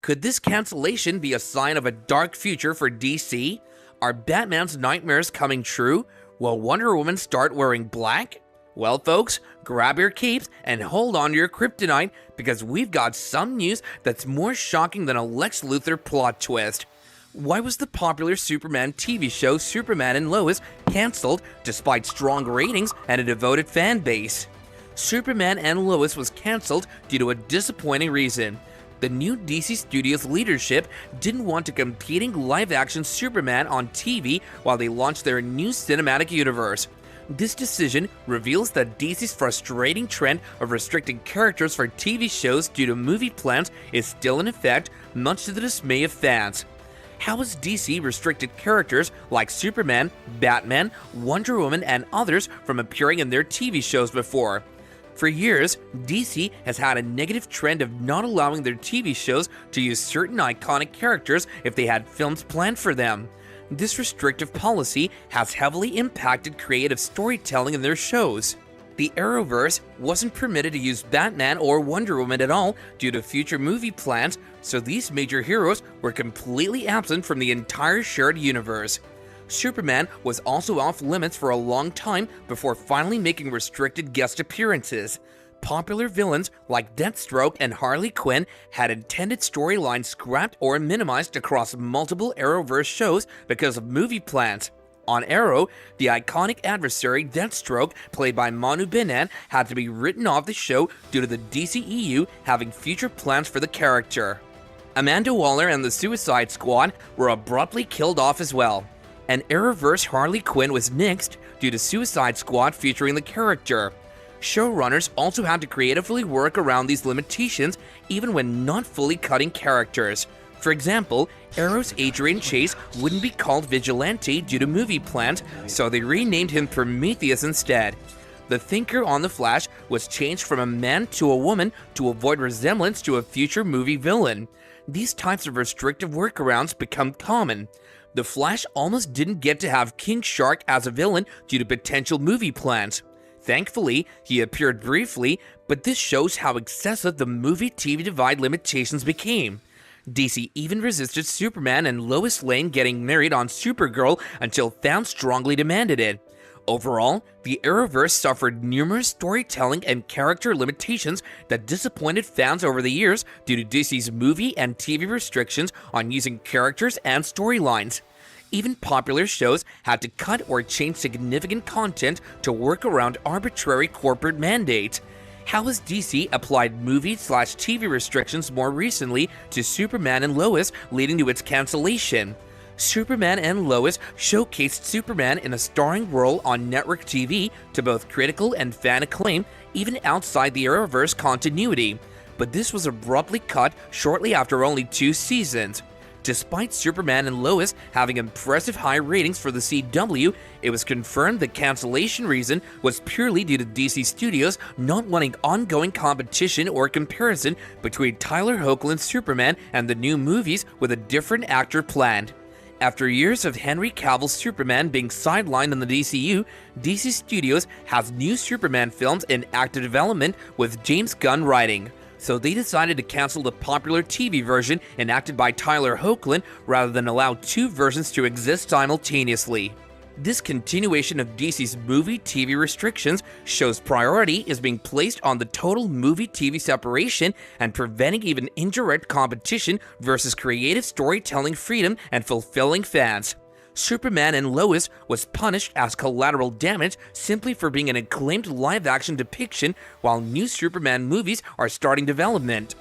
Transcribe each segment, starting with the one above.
Could this cancellation be a sign of a dark future for DC? Are Batman's nightmares coming true? Will Wonder Woman start wearing black? Well, folks, grab your capes and hold on to your kryptonite because we've got some news that's more shocking than a Lex Luthor plot twist. Why was the popular Superman TV show Superman and Lois cancelled despite strong ratings and a devoted fan base? Superman and Lois was cancelled due to a disappointing reason. The new DC Studios leadership didn't want a competing live-action Superman on TV while they launched their new cinematic universe. This decision reveals that DC's frustrating trend of restricting characters for TV shows due to movie plans is still in effect, much to the dismay of fans. How has DC restricted characters like Superman, Batman, Wonder Woman, and others from appearing in their TV shows before? For years, DC has had a negative trend of not allowing their TV shows to use certain iconic characters if they had films planned for them. This restrictive policy has heavily impacted creative storytelling in their shows. The Arrowverse wasn't permitted to use Batman or Wonder Woman at all due to future movie plans, so these major heroes were completely absent from the entire shared universe. Superman was also off limits for a long time before finally making restricted guest appearances. Popular villains like Deathstroke and Harley Quinn had intended storylines scrapped or minimized across multiple Arrowverse shows because of movie plans. On Arrow, the iconic adversary Deathstroke, played by Manu Benan, had to be written off the show due to the DCEU having future plans for the character. Amanda Waller and the Suicide Squad were abruptly killed off as well. And Arrowverse Harley Quinn was nixed due to Suicide Squad featuring the character. Showrunners also had to creatively work around these limitations even when not fully cutting characters. For example, Arrow's Adrian Chase wouldn't be called Vigilante due to movie plans, so they renamed him Prometheus instead. The Thinker on The Flash was changed from a man to a woman to avoid resemblance to a future movie villain. These types of restrictive workarounds become common. The Flash almost didn't get to have King Shark as a villain due to potential movie plans. Thankfully, he appeared briefly, but this shows how excessive the movie-TV divide limitations became. DC even resisted Superman and Lois Lane getting married on Supergirl until fans strongly demanded it. Overall, the Arrowverse suffered numerous storytelling and character limitations that disappointed fans over the years due to DC's movie and TV restrictions on using characters and storylines. Even popular shows had to cut or change significant content to work around arbitrary corporate mandates. How has DC applied movie/TV restrictions more recently to Superman and Lois, leading to its cancellation? Superman and Lois showcased Superman in a starring role on network TV to both critical and fan acclaim, even outside the Arrowverse continuity. But this was abruptly cut shortly after only 2 seasons. Despite Superman and Lois having impressive high ratings for the CW, it was confirmed the cancellation reason was purely due to DC Studios not wanting ongoing competition or comparison between Tyler Hoechlin's Superman and the new movies with a different actor planned. After years of Henry Cavill's Superman being sidelined in the DCU, DC Studios has new Superman films in active development with James Gunn writing. So they decided to cancel the popular TV version enacted by Tyler Hoechlin rather than allow 2 versions to exist simultaneously. This continuation of DC's movie-TV restrictions shows priority is being placed on the total movie-TV separation and preventing even indirect competition versus creative storytelling freedom and fulfilling fans. Superman and Lois was punished as collateral damage simply for being an acclaimed live-action depiction while new Superman movies are starting development.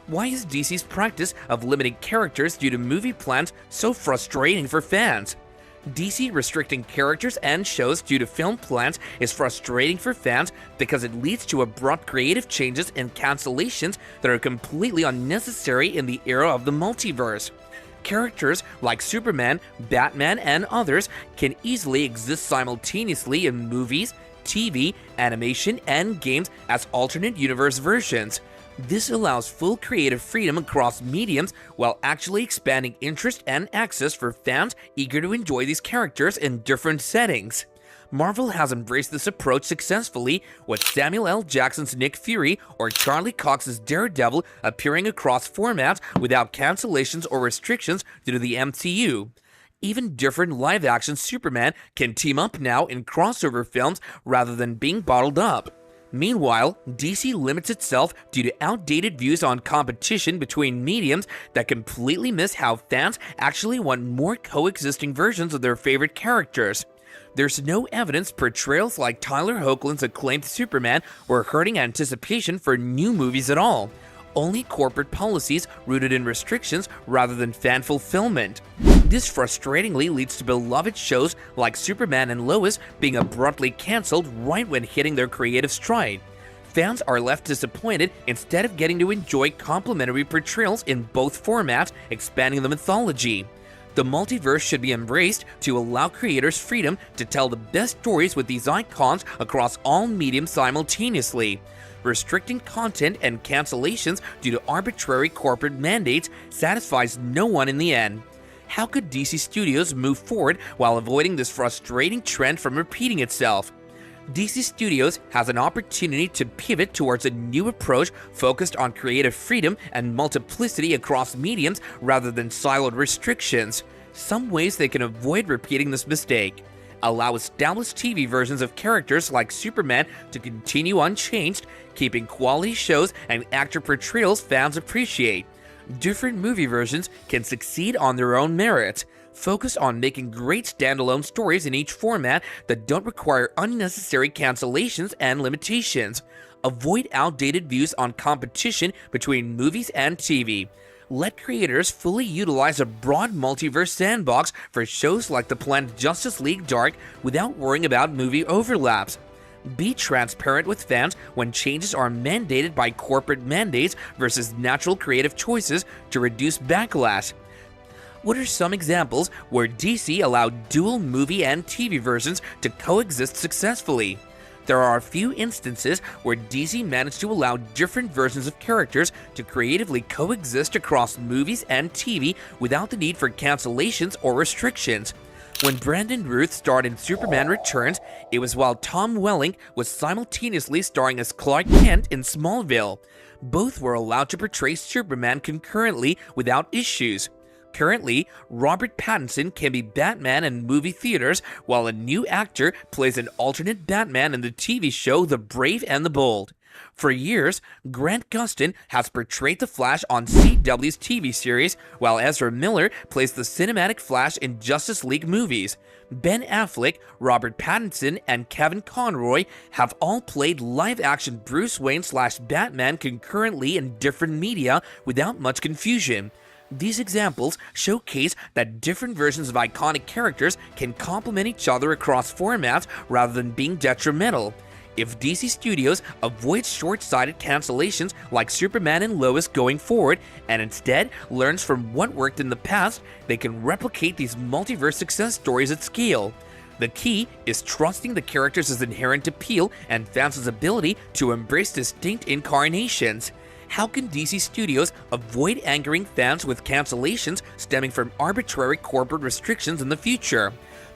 Why is DC's practice of limiting characters due to movie plans so frustrating for fans? DC restricting characters and shows due to film plans is frustrating for fans because it leads to abrupt creative changes and cancellations that are completely unnecessary in the era of the multiverse. Characters like Superman, Batman, and others can easily exist simultaneously in movies, TV, animation, and games as alternate universe versions. This allows full creative freedom across mediums while actually expanding interest and access for fans eager to enjoy these characters in different settings. Marvel has embraced this approach successfully, with Samuel L. Jackson's Nick Fury or Charlie Cox's Daredevil appearing across formats without cancellations or restrictions due to the MCU. Even different live-action Superman can team up now in crossover films rather than being bottled up. Meanwhile, DC limits itself due to outdated views on competition between mediums that completely miss how fans actually want more coexisting versions of their favorite characters. There's no evidence portrayals like Tyler Hoechlin's acclaimed Superman were hurting anticipation for new movies at all. Only corporate policies rooted in restrictions rather than fan fulfillment. This frustratingly leads to beloved shows like Superman and Lois being abruptly cancelled right when hitting their creative stride. Fans are left disappointed instead of getting to enjoy complementary portrayals in both formats, expanding the mythology. The multiverse should be embraced to allow creators freedom to tell the best stories with these icons across all mediums simultaneously. Restricting content and cancellations due to arbitrary corporate mandates satisfies no one in the end. How could DC Studios move forward while avoiding this frustrating trend from repeating itself? DC Studios has an opportunity to pivot towards a new approach focused on creative freedom and multiplicity across mediums rather than siloed restrictions. Some ways they can avoid repeating this mistake: allow established TV versions of characters like Superman to continue unchanged, keeping quality shows and actor portrayals fans appreciate. Different movie versions can succeed on their own merits. Focus on making great standalone stories in each format that don't require unnecessary cancellations and limitations. Avoid outdated views on competition between movies and TV. Let creators fully utilize a broad multiverse sandbox for shows like the planned Justice League Dark without worrying about movie overlaps. Be transparent with fans when changes are mandated by corporate mandates versus natural creative choices to reduce backlash. What are some examples where DC allowed dual movie and TV versions to coexist successfully? There are a few instances where DC managed to allow different versions of characters to creatively coexist across movies and TV without the need for cancellations or restrictions. When Brandon Routh starred in Superman Returns, it was while Tom Welling was simultaneously starring as Clark Kent in Smallville. Both were allowed to portray Superman concurrently without issues. Currently, Robert Pattinson can be Batman in movie theaters, while a new actor plays an alternate Batman in the TV show The Brave and the Bold. For years, Grant Gustin has portrayed the Flash on CW's TV series, while Ezra Miller plays the cinematic Flash in Justice League movies. Ben Affleck, Robert Pattinson, and Kevin Conroy have all played live-action Bruce Wayne/Batman concurrently in different media without much confusion. These examples showcase that different versions of iconic characters can complement each other across formats rather than being detrimental. If DC Studios avoids short-sighted cancellations like Superman and Lois going forward, and instead learns from what worked in the past, they can replicate these multiverse success stories at scale. The key is trusting the characters' inherent appeal and fans' ability to embrace distinct incarnations. How can DC Studios avoid angering fans with cancellations stemming from arbitrary corporate restrictions in the future?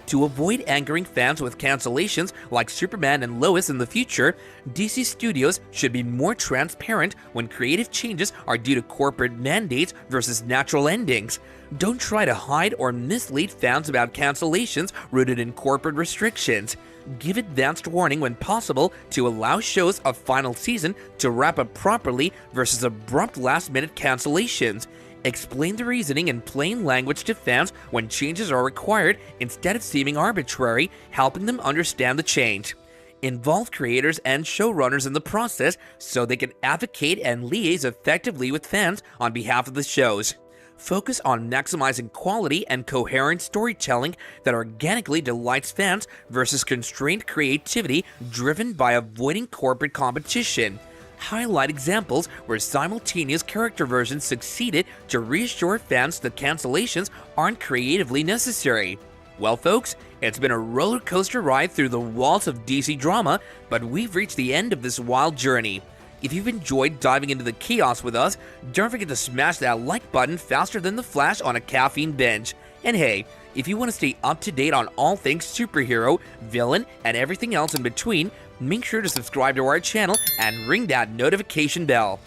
To avoid angering fans with cancellations like Superman and Lois in the future, DC Studios should be more transparent when creative changes are due to corporate mandates versus natural endings. Don't try to hide or mislead fans about cancellations rooted in corporate restrictions. Give advanced warning when possible to allow shows a final season to wrap up properly versus abrupt last-minute cancellations. Explain the reasoning in plain language to fans when changes are required instead of seeming arbitrary, helping them understand the change. Involve creators and showrunners in the process so they can advocate and liaise effectively with fans on behalf of the shows. Focus on maximizing quality and coherent storytelling that organically delights fans versus constrained creativity driven by avoiding corporate competition. Highlight examples where simultaneous character versions succeeded to reassure fans that cancellations aren't creatively necessary. Well, folks, it's been a roller coaster ride through the walls of DC drama, but we've reached the end of this wild journey. If you've enjoyed diving into the chaos with us, don't forget to smash that like button faster than the Flash on a caffeine binge. And hey, if you want to stay up to date on all things superhero, villain, and everything else in between, make sure to subscribe to our channel and ring that notification bell.